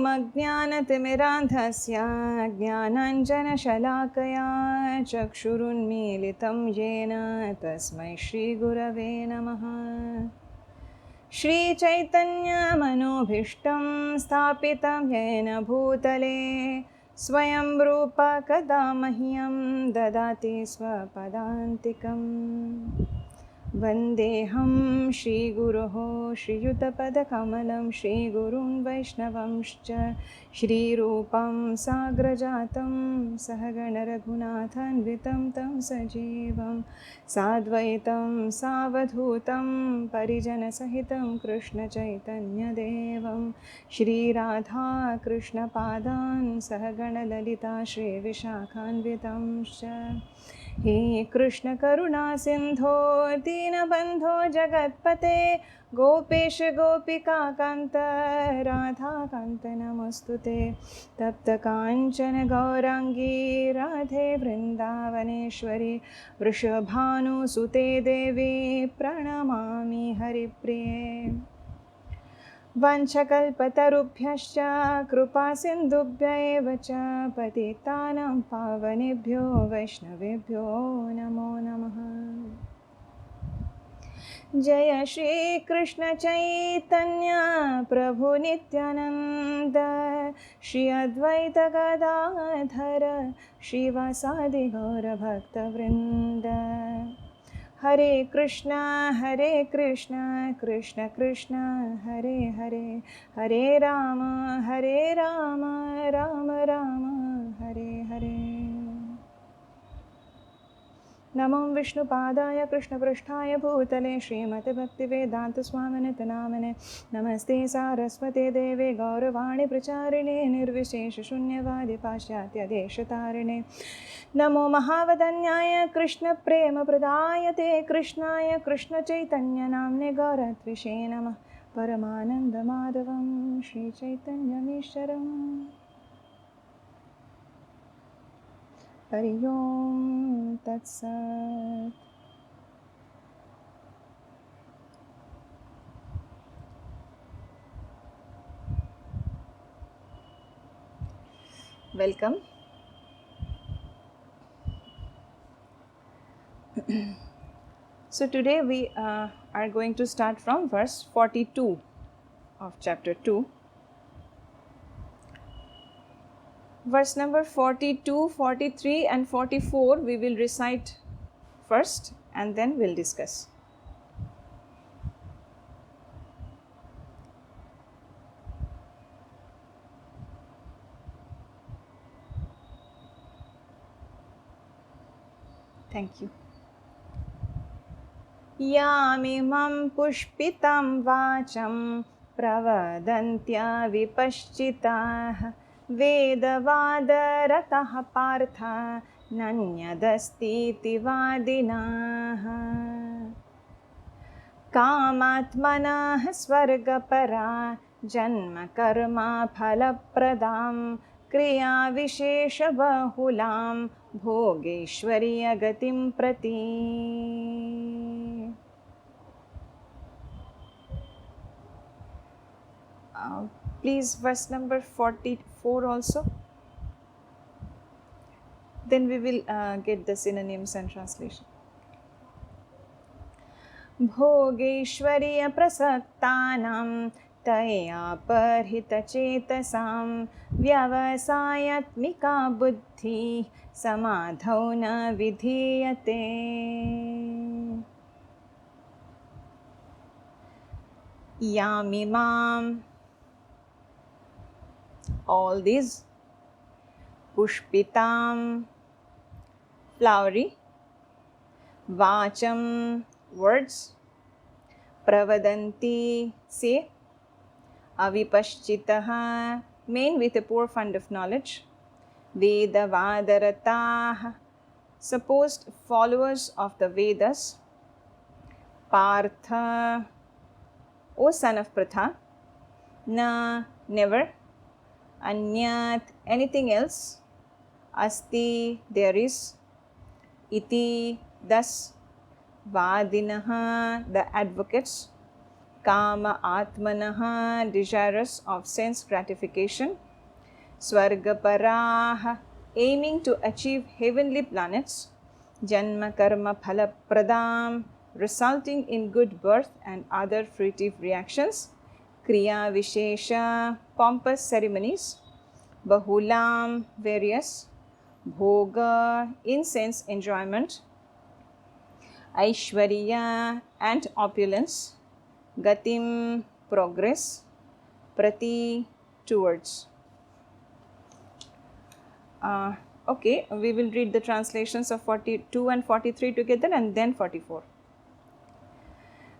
ॐ अज्ञानतिमिरान्धस्य ज्ञानाञ्जनशलाकया चक्षुरुन्मीलितं येन तस्मै श्रीगुरवे नमः। श्रीचैतन्यमनोभीष्टं स्थापितं येन भूतले स्वयं रूप कदा मह्यं ददाति स्वपदान्तिकम्। वन्देऽहं श्रीगुरोः श्रीयुतपदकमलं श्रीगुरुं वैष्णवंश्च श्रीरूपं साग्रजातं सहगणरघुनाथान्वितं तं सजीवं साद्वैतं सावधूतं परिजनसहितं कृष्णचैतन्यदेवं श्रीराधाकृष्णपादान् सहगणललिता श्रीविशाखान्वितंश्च। हे कृष्ण करुणा सिन्धो दीनबन्धो जगत्पते गोपेश गोपिका कान्त राधाकान्त नमोऽस्तुते। तप्त काञ्चन गौराङ्गी राधे वृन्दावनेश्वरी वृषभानुसुते देवी प्रणमामि हरिप्रिये। वंशकल्पतरुभ्यश्च कृपा सिन्धुभ्य एव च पतितानां पावनेभ्यो वैष्णवेभ्यो नमो नमः। जय श्री कृष्ण चैतन्य प्रभु नित्यानंद श्री अद्वैत गदाधर श्रीवासादि गौर भक्तवृंद। हरे कृष्णा कृष्ण कृष्ण हरे हरे, हरे राम राम राम हरे हरे। नमो विष्णुपादाय कृष्णपृष्ठाय भूतले श्रीमते भक्तिवेदान्तस्वामिनिति नामिने नमस्ते सारस्वते देवे गौरवाणी प्रचारिणे निर्विशेषशून्यवादी पाश्चात्यदेशतारिणे। नमो महावदन्याय कृष्णप्रेमप्रदायते कृष्णाय कृष्णचैतन्यनाम्ने गौरत्विषे नमः। परमानन्दमाधवं श्रीचैतन्यमीश्वरम्। हरि ओम तत्सत्। Welcome. So today we are going to start from verse 42 of chapter 2. Verse number 42, 43 and 44 we will recite first and then we'll discuss. Thank you. यामिमं पुष्पितं वाचं प्रवदन्त्या विपश्चिताः वेदवादरतः पार्थ नन्यदस्तीति वादिनाः। कामात्मनः स्वर्गपरा जन्मकर्मा फलप्रदां क्रियाविशेषबहुलां भोगेश्वर्यगतिं प्रति। Please verse number 44 also. Then we will get the synonyms and translation. भोगेश्वर्य प्रसक्तानां तयापहृतचेतसां व्यवसायात्मिका बुद्धि समाधौ न विधीयते। यामिमां, all these, pushpitam, flowery, vacham, words, pravadanti, say, avipashchitaha, men with a poor fund of knowledge, vedavadarataha, supposed followers of the Vedas, partha, O son of Pratha, na, never, anyat, anything else, asti, there is, iti, thus, vadinaha, the advocates, Kama Atmanaha, desirous of sense gratification. Svargaparaha, aiming to achieve heavenly planets. Janma Karma Phala Pradam, resulting in good birth and other fruitive reactions. Kriya Vishesha, pompous ceremonies. Bahulam, various. Bhoga, incense enjoyment. Aishwarya, and opulence. Gatim, progress. Prati, towards. Okay, we will read the translations of 42 and 43 together and then 44.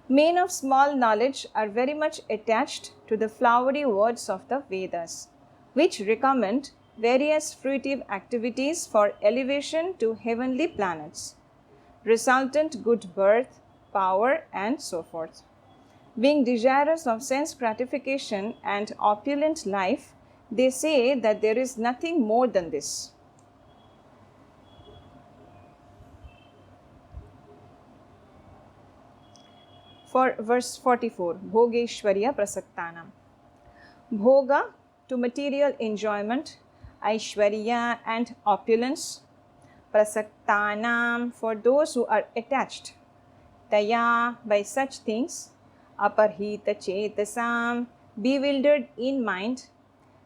Men of small knowledge are very much attached to the flowery words of the Vedas, which recommend various fruitive activities for elevation to heavenly planets, resultant good birth, power, and so forth. Being desirous of sense gratification and opulent life, they say that there is nothing more than this. For verse 44, Bhogeshwarya Prasaktanam. Bhoga, to material enjoyment, Aishwarya, and opulence. Prasaktanam, for those who are attached. Taya, by such things. Aparhita chetasam, bewildered in mind.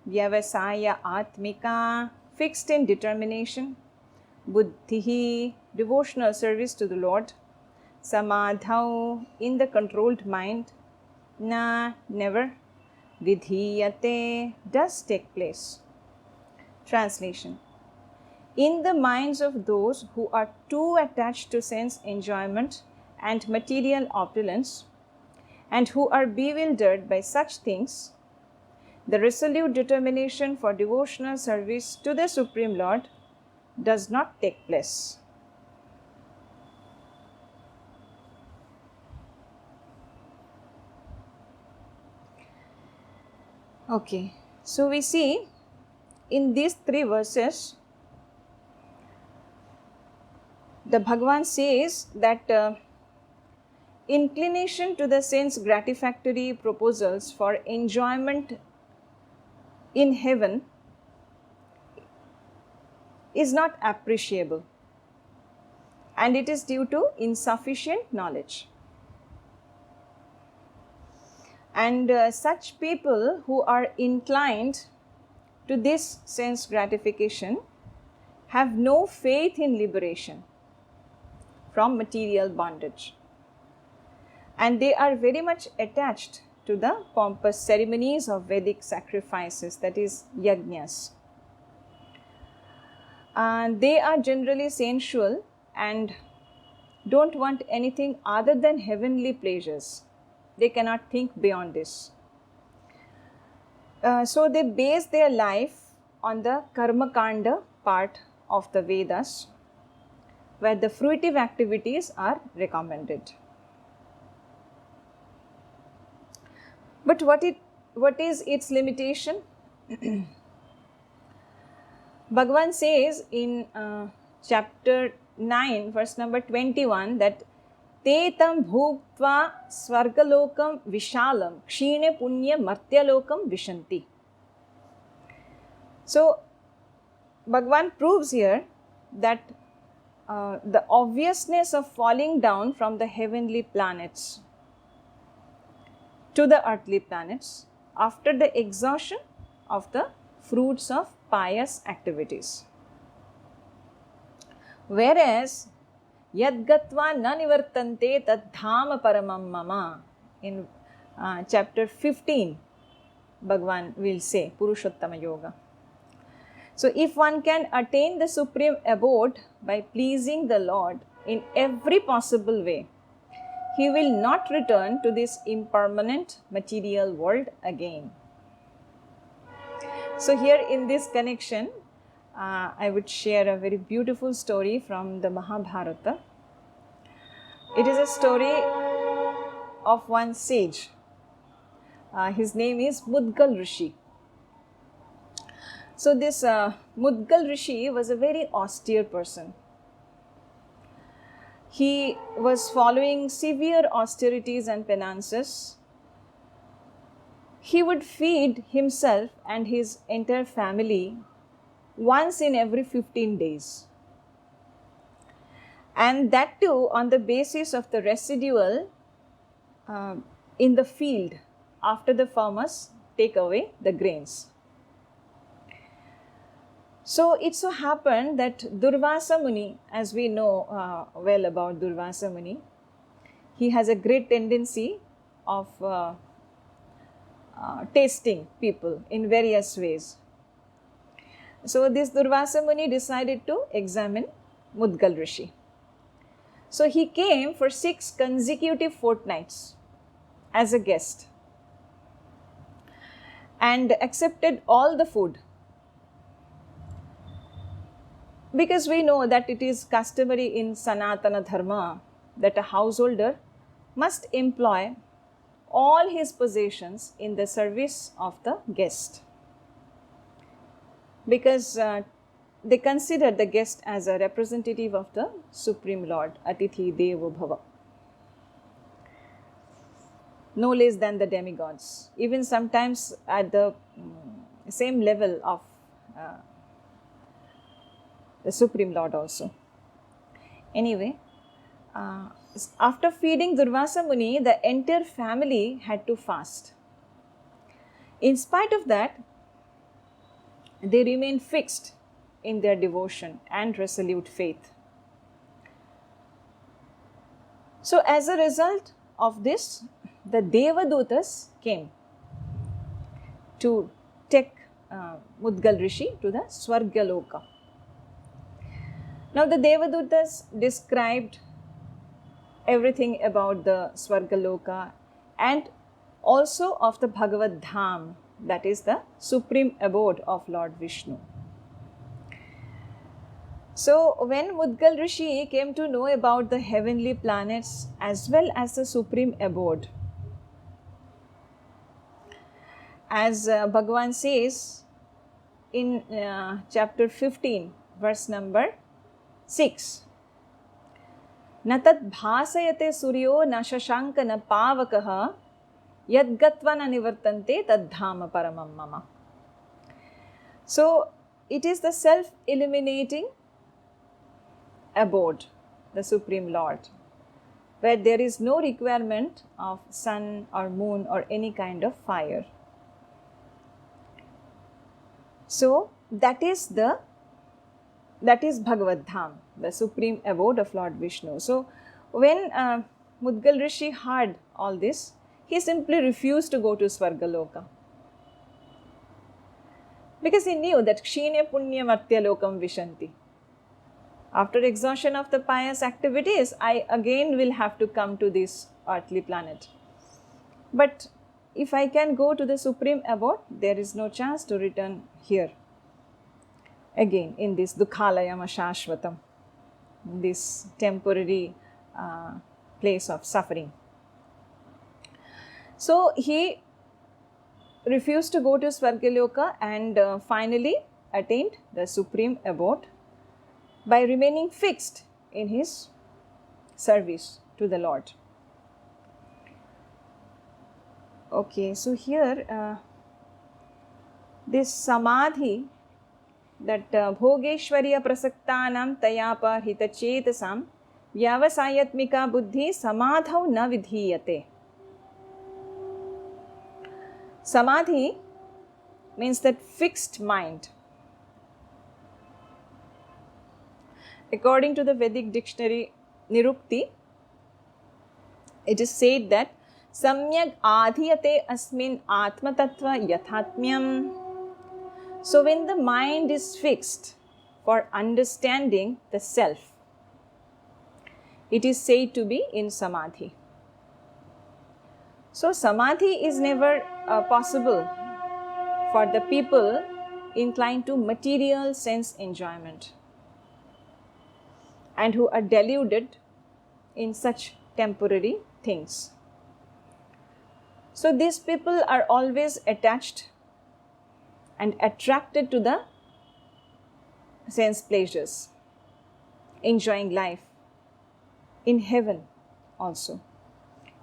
Vyavasaya atmika, fixed in determination. Buddhihi, devotional service to the Lord. Samadhau, in the controlled mind. Na, never. Vidhiyate, does take place. Translation. In the minds of those who are too attached to sense enjoyment and material opulence, and who are bewildered by such things, the resolute determination for devotional service to the Supreme Lord does not take place. Okay, so we see in these three verses, the Bhagavan says that inclination to the sense gratifactory proposals for enjoyment in heaven is not appreciable, and it is due to insufficient knowledge. And such people who are inclined to this sense gratification have no faith in liberation from material bondage, and they are very much attached to the pompous ceremonies of Vedic sacrifices, that is yajnas. They are generally sensual and don't want anything other than heavenly pleasures. They cannot think beyond this. So they base their life on the Karmakanda part of the Vedas, where the fruitive activities are recommended. But what is its limitation? Bhagavan says in chapter 9, verse number 21, that te tam bhuktva svargalokam vishalam kshine punya martyalokam vishanti. So, Bhagavan proves here that the obviousness of falling down from the heavenly planets to the earthly planets after the exhaustion of the fruits of pious activities. Whereas, yadgatva na nivartante tad dhama paramam mama, in chapter 15, Bhagavan will say, Purushottama Yoga. So, if one can attain the supreme abode by pleasing the Lord in every possible way, he will not return to this impermanent material world again. So here in this connection, I would share a very beautiful story from the Mahabharata. It is a story of one sage. His name is Mudgal Rishi. So this Mudgal Rishi was a very austere person. He was following severe austerities and penances he would feed himself and his entire family once in every 15 days. And that too on the basis of the residual in the field after the farmers take away the grains. So it so happened that Durvasa Muni, as we know well about Durvasa Muni, he has a great tendency of tasting people in various ways. So this Durvasa Muni decided to examine Mudgal Rishi. So he came for 6 consecutive fortnights as a guest and accepted all the food, because we know that it is customary in Sanatana Dharma that a householder must employ all his possessions in the service of the guest, because they consider the guest as a representative of the Supreme Lord, Atithi Devo Bhava, no less than the demigods, even sometimes at the same level of the Supreme Lord also. Anyway, after feeding Durvasa Muni, the entire family had to fast. In spite of that, they remained fixed in their devotion and resolute faith. So as a result of this, the Devadutas came to take Mudgal Rishi to the Swargaloka. Now the Devadutas described everything about the Swargaloka and also of the Bhagavad Dham, that is the supreme abode of Lord Vishnu. So when Mudgal Rishi came to know about the heavenly planets as well as the supreme abode, as Bhagavan says in chapter 15, verse number 6, न तद् भासयते सूर्यो न शशांक न पावकः यद्गत्वा न निवर्तन्ते तद्धाम परमं मम. So it is the self-illuminating abode, the Supreme Lord, where there is no requirement of sun or moon or any kind of fire. So that is Bhagavad Dham, the supreme abode of Lord Vishnu. So when Mudgal Rishi heard all this, he simply refused to go to Swargaloka, because he knew that Kshine Punya Martya Lokam Vishanti. After exhaustion of the pious activities, I again will have to come to this earthly planet. But if I can go to the supreme abode, there is no chance to return here again in this Dukhalayam Ashashvatam, this temporary place of suffering. So he refused to go to Swargaloka and finally attained the supreme abode by remaining fixed in his service to the Lord. Okay, so here this samadhi, that bhogeshwarya prasaktanam tayapa hitachetasam vyavasayatmika buddhi samadhau na vidhiyate. Samadhi means that fixed mind. According to the Vedic dictionary Nirukti, it is said that samyak adhiyate asmin atma tattva yathatmyam. So when the mind is fixed for understanding the self, it is said to be in samadhi. So samadhi is never possible for the people inclined to material sense enjoyment and who are deluded in such temporary things. So these people are always attached and attracted to the sense pleasures, enjoying life in heaven also,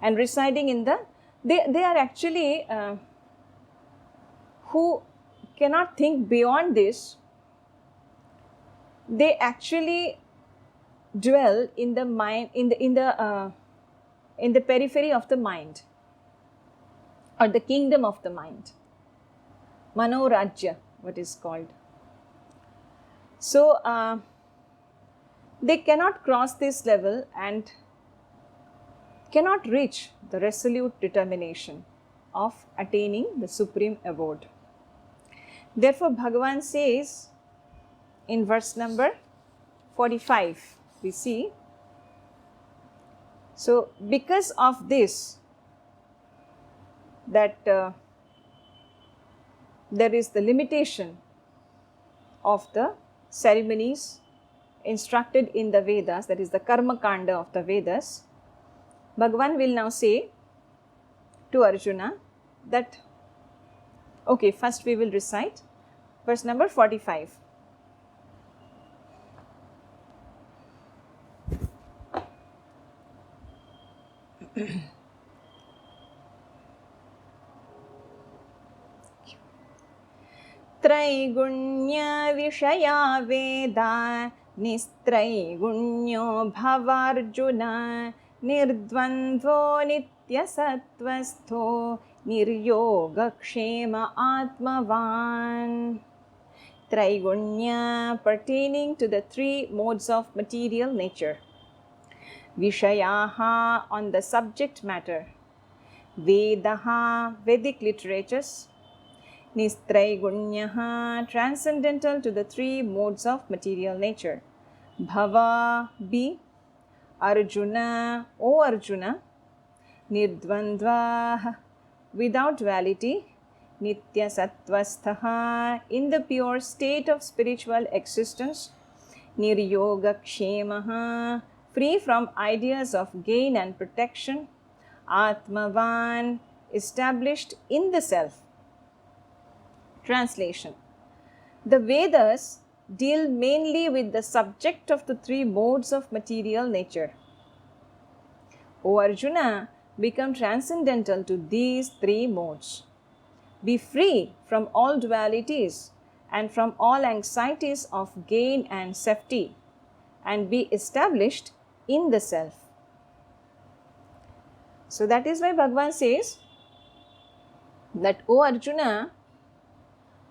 and residing in the, they are actually who cannot think beyond this, they actually dwell in the mind, in the periphery of the mind, or the kingdom of the mind, Manorajya, what is called. So they cannot cross this level and cannot reach the resolute determination of attaining the supreme abode. Therefore, Bhagavan says in verse number 45, we see, so because of this, that there is the limitation of the ceremonies instructed in the Vedas, that is the Karmakāndā of the Vedas, Bhagavan will now say to Arjuna that, okay, first we will recite verse number 45. Traigunya Vishaya Veda Nistraigunyo Bhavarjuna Nirdvandvo Nityasatvastho Niryogakshema Atmavan. Traigunya pertaining to the three modes of material nature. Vishayaha on the subject matter. Vedaha Vedic literatures. Nistraigunyaha transcendental to the three modes of material nature. Bhava be. Arjuna, O Arjuna. Nirdvandva without duality. Nitya Sattvasthaha in the pure state of spiritual existence. Niryogakshemaha free from ideas of gain and protection. Atmavan established in the self. Translation. The Vedas deal mainly with the subject of the three modes of material nature. O Arjuna, become transcendental to these three modes. Be free from all dualities and from all anxieties of gain and safety, and be established in the self. So that is why Bhagavan says that, O Arjuna,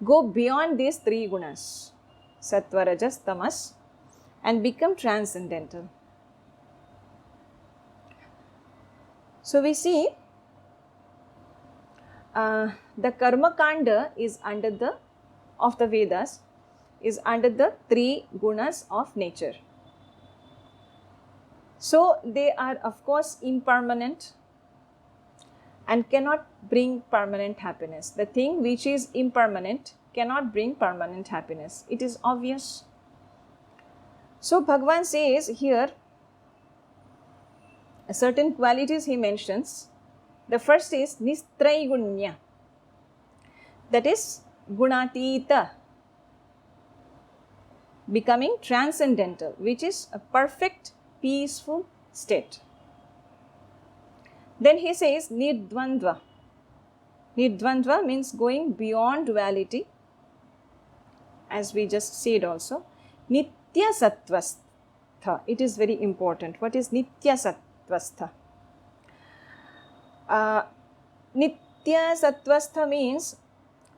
go beyond these three gunas, sattva, rajas, tamas, and become transcendental. So we see the Karmakāndā is under the of the Vedas is under the three gunas of nature. So they are of course impermanent and cannot bring permanent happiness. The thing which is impermanent cannot bring permanent happiness. It is obvious. So Bhagavan says here, certain qualities he mentions. The first is Nistraigunya, that is Gunatita, becoming transcendental, which is a perfect, peaceful state. Then he says Nirdvandva. Nirdvandva means going beyond duality, as we just said also. Nitya Sattvastha. It is very important. What is Nitya Sattvastha? Nitya Sattvastha means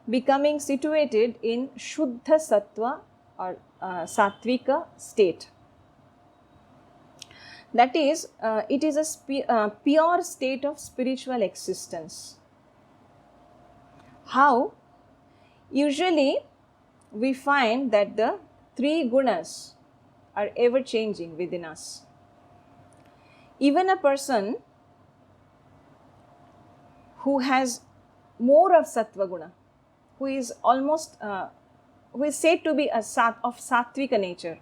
becoming situated in Shuddha Sattva or Sattvika state. That is, it is a pure state of spiritual existence. How? Usually, we find that the three gunas are ever changing within us. Even a person who has more of Sattva guna, who is almost, who is said to be of Sattvika nature.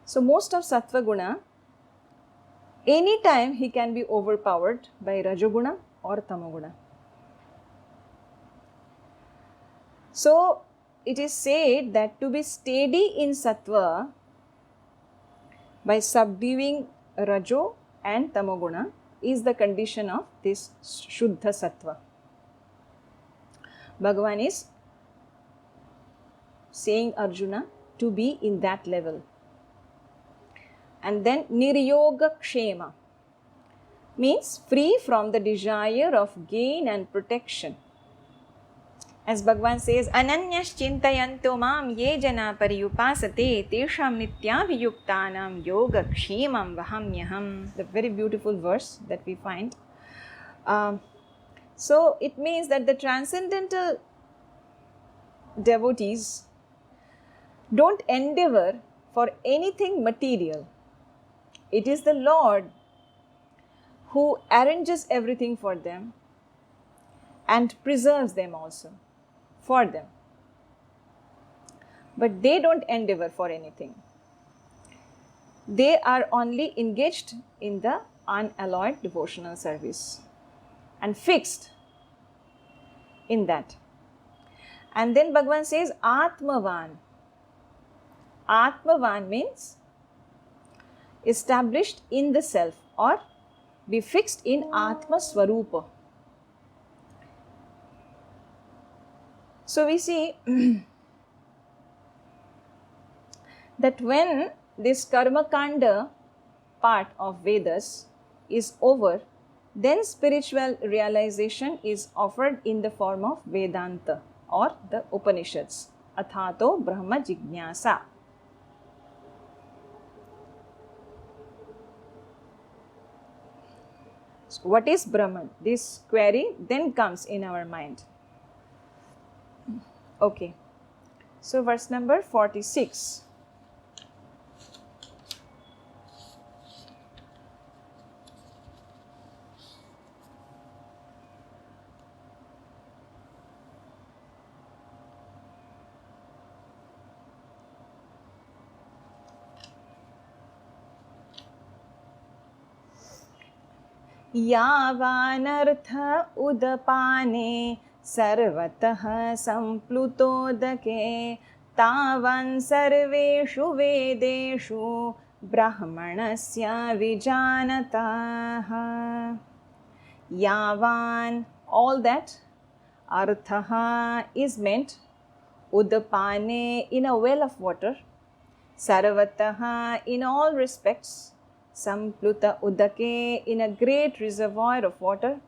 So most of Sattva guna, anytime he can be overpowered by Rajoguna or Tamoguna. So it is said that to be steady in Sattva by subduing Rajo and Tamoguna is the condition of this Shuddha Sattva. Bhagavan is saying Arjuna to be in that level. And then Niryoga Kshema means free from the desire of gain and protection. As Bhagavan says, Ananyas chintayanto mam ye jana pariyupasate tesham nityabhiyuktanam yoga kshemam vahamyaham. The very beautiful verse that we find. So it means that the transcendental devotees don't endeavor for anything material. It is the Lord who arranges everything for them and preserves them also for them. But they don't endeavor for anything. They are only engaged in the unalloyed devotional service and fixed in that. And then Bhagavan says Atmavan. Atmavan means established in the self or be fixed in Atma Swarupa. So we see that when this Karmakanda part of Vedas is over, then spiritual realization is offered in the form of Vedanta or the Upanishads. Athato Brahma Jignasa. So what is Brahman? This query then comes in our mind. Okay, so verse number 46. Yavanartha udapane sarvatah samplutodake tavan sarveshu vedeshu brahmanasya vijanatah. Yavan, all that, arthaha is meant, udapane in a well of water, sarvataha in all respects, Sampluta udake in a great reservoir of water,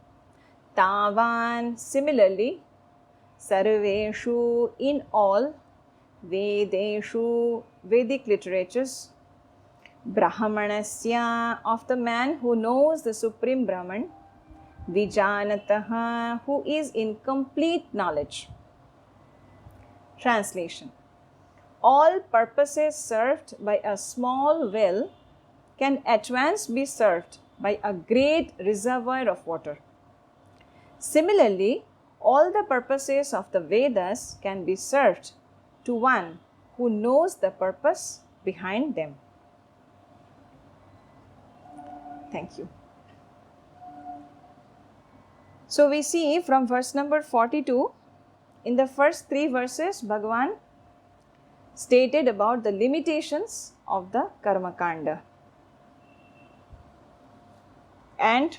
tavan similarly, sarveshu in all, vedeshu Vedic literatures, brahmanasya of the man who knows the supreme Brahman, vijanataha who is in complete knowledge. Translation: all purposes served by a small well can at once be served by a great reservoir of water. Similarly, all the purposes of the Vedas can be served to one who knows the purpose behind them. Thank you. So we see from verse number 42, in the first 3 verses, Bhagavan stated about the limitations of the Karmakanda. And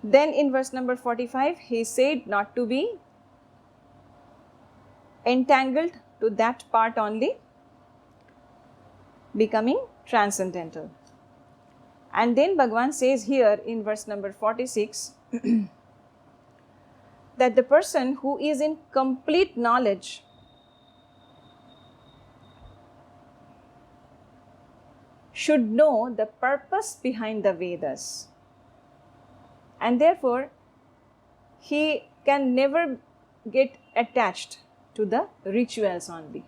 then in verse number 45, he said not to be entangled to that part only, becoming transcendental. And then Bhagavan says here in verse number 46 that the person who is in complete knowledge should know the purpose behind the Vedas, and therefore he can never get attached to the rituals only.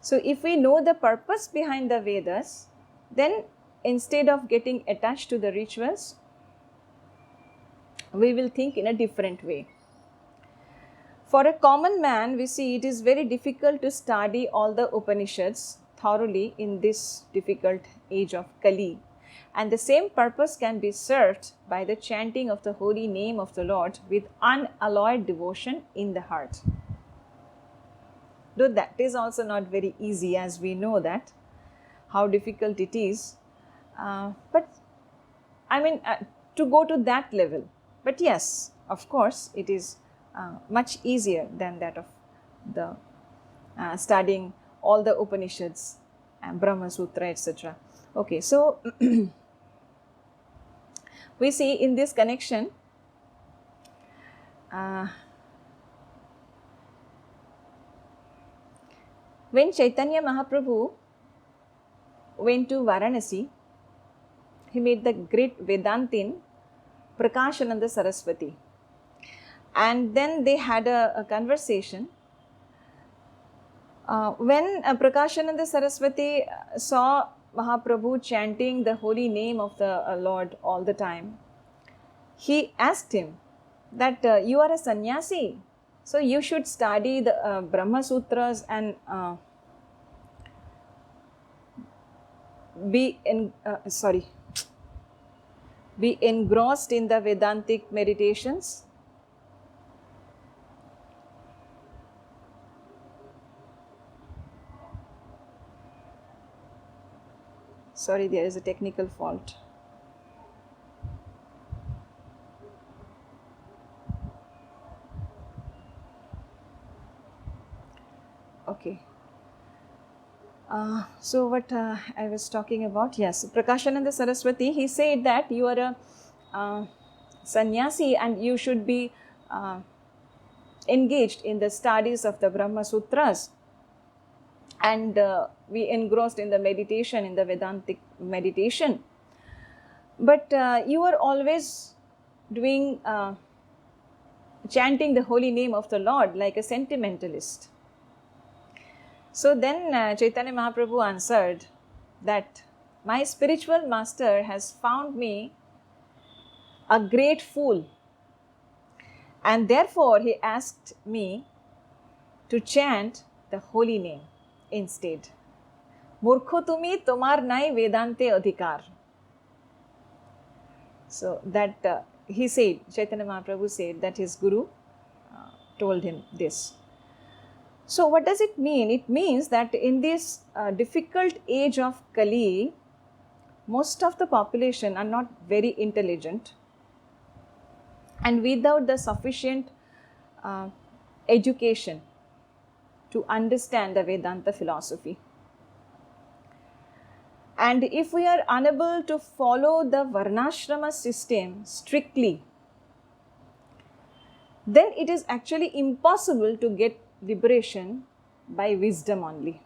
So if we know the purpose behind the Vedas, then instead of getting attached to the rituals, we will think in a different way. For a common man, we see it is very difficult to study all the Upanishads thoroughly in this difficult age of Kali. And the same purpose can be served by the chanting of the holy name of the Lord with unalloyed devotion in the heart. Though that is also not very easy, as we know that, how difficult it is. But I mean, to go to that level. But yes, of course, it is much easier than that of the studying all the Upanishads and Brahma Sutra, etc. Okay, so we see in this connection, when Chaitanya Mahaprabhu went to Varanasi, he met the great Vedantin Prakāśānanda Saraswati. And then they had a conversation. When Prakāśānanda Saraswati saw Mahaprabhu chanting the holy name of the Lord all the time, he asked him that you are a sannyasi, so you should study the Brahma Sutras and be engrossed in the Vedantic meditations. Sorry, there is a technical fault. Okay. So what I was talking about, yes, Prakāśānanda Saraswati, he said that you are a sannyasi and you should be engaged in the studies of the Brahma Sutras and be engrossed in the meditation, in the Vedantic meditation. But you are always doing, chanting the holy name of the Lord like a sentimentalist. So then Chaitanya Mahaprabhu answered that my spiritual master has found me a great fool, and therefore he asked me to chant the holy name instead. Murkho tumi tomar nai vedante adhikar. So that he said, Chaitanya Mahaprabhu said that his guru told him this. So what does it mean? It means that in this difficult age of Kali, most of the population are not very intelligent, and without the sufficient education to understand the Vedanta philosophy. And if we are unable to follow the Varnashrama system strictly, then it is actually impossible to get liberation by wisdom only.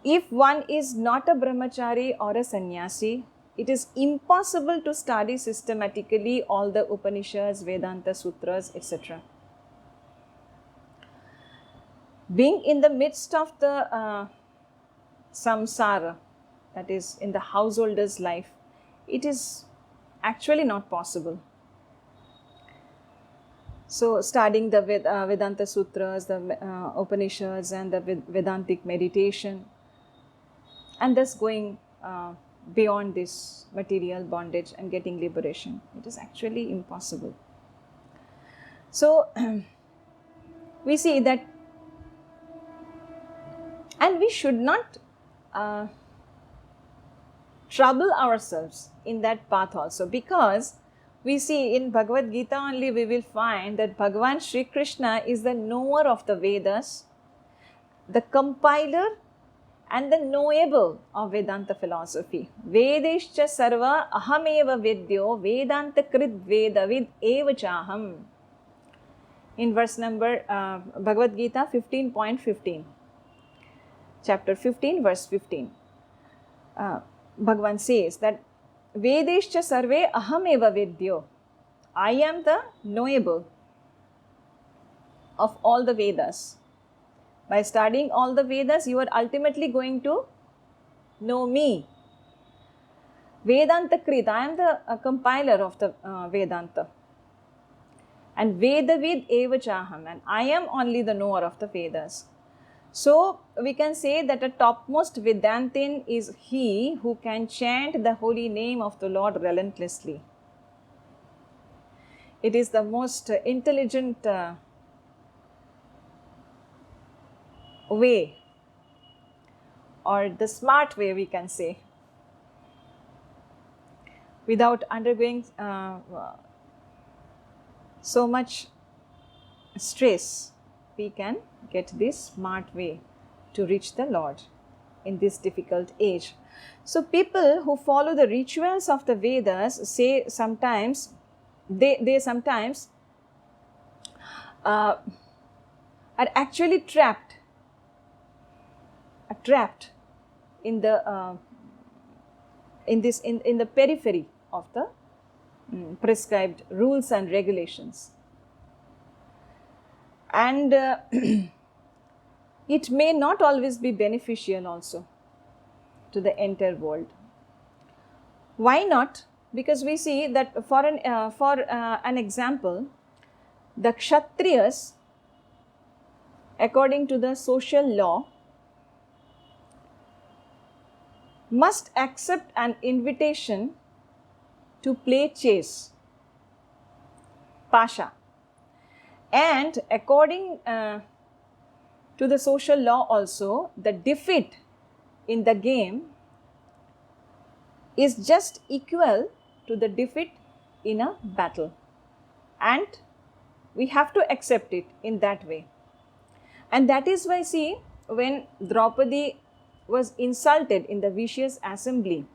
If one is not a brahmachari or a sannyasi, it is impossible to study systematically all the Upanishads, Vedanta Sutras, etc. Being in the midst of the samsara, that is in the householder's life, it is actually not possible. So studying the Vedanta Sutras, the Upanishads and the Vedantic meditation, and thus going beyond this material bondage and getting liberation, it is actually impossible. So we see that, and we should not trouble ourselves in that path also, because we see in Bhagavad Gītā only we will find that Bhagavan Shri Krishna is the knower of the Vedas, the compiler and the knowable of Vedanta philosophy. Vedescha sarva ahameva vidyo vedanta krit vedavid eva chaham. In verse number Bhagavad Gītā 15.15. Chapter 15, verse 15. Bhagavan says that Vedescha sarve aham eva vidyo. I am the knowable of all the Vedas. By studying all the Vedas, you are ultimately going to know me. Vedanta Krit, I am the compiler of the Vedanta. And Vedavid eva chaham, and I am only the knower of the Vedas. So we can say that a topmost Vedantin is he who can chant the holy name of the Lord relentlessly. It is the most intelligent way, or the smart way we can say. without undergoing so much stress, we can get this smart way to reach the Lord in this difficult age. So people who follow the rituals of the Vedas say sometimes, they sometimes are actually trapped in the in the periphery of the prescribed rules and regulations, and it may not always be beneficial also to the entire world. Why not? Because we see that for an example, the Kshatriyas, according to the social law, must accept an invitation to play chess, pasha, and according to the social law also, the defeat in the game is just equal to the defeat in a battle, and we have to accept it in that way. And that is why, see, when Draupadi was insulted in the vicious assembly,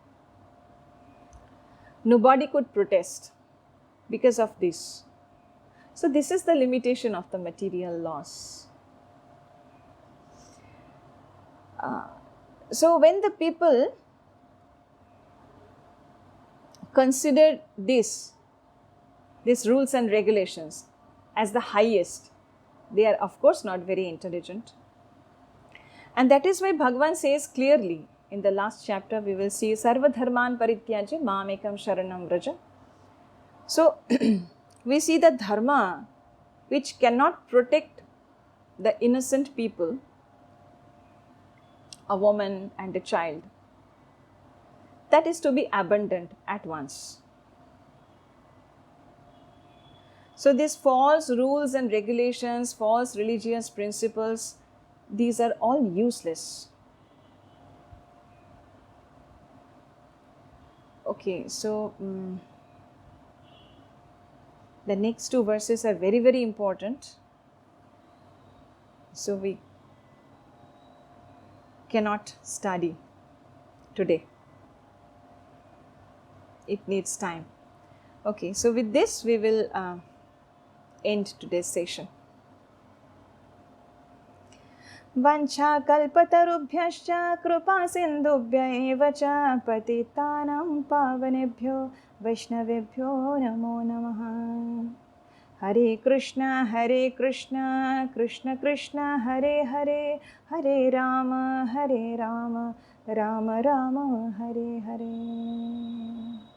nobody could protest because of this. So this is the limitation of the material laws. So when the people consider these rules and regulations as the highest, they are of course not very intelligent. And that is why Bhagavan says clearly in the last chapter, we will see Sarva Dharman Parityajya Mamekam Sharanam Vraja. So we see the dharma which cannot protect the innocent people, a woman and a child, that is to be abandoned at once. So these false rules and regulations, false religious principles, these are all useless. Okay, so the next two verses are very, very important. So we cannot study today. It needs time. Okay, so with this we will end today's session. Vancha kalpatarubhyascha kripa sindhubhya eva cha patitanam pavanebhyo vaishnavebhyo namo namaha. Hare Krishna, Krishna Krishna, Hare Hare, Hare Rama, Rama Rama, Hare Hare.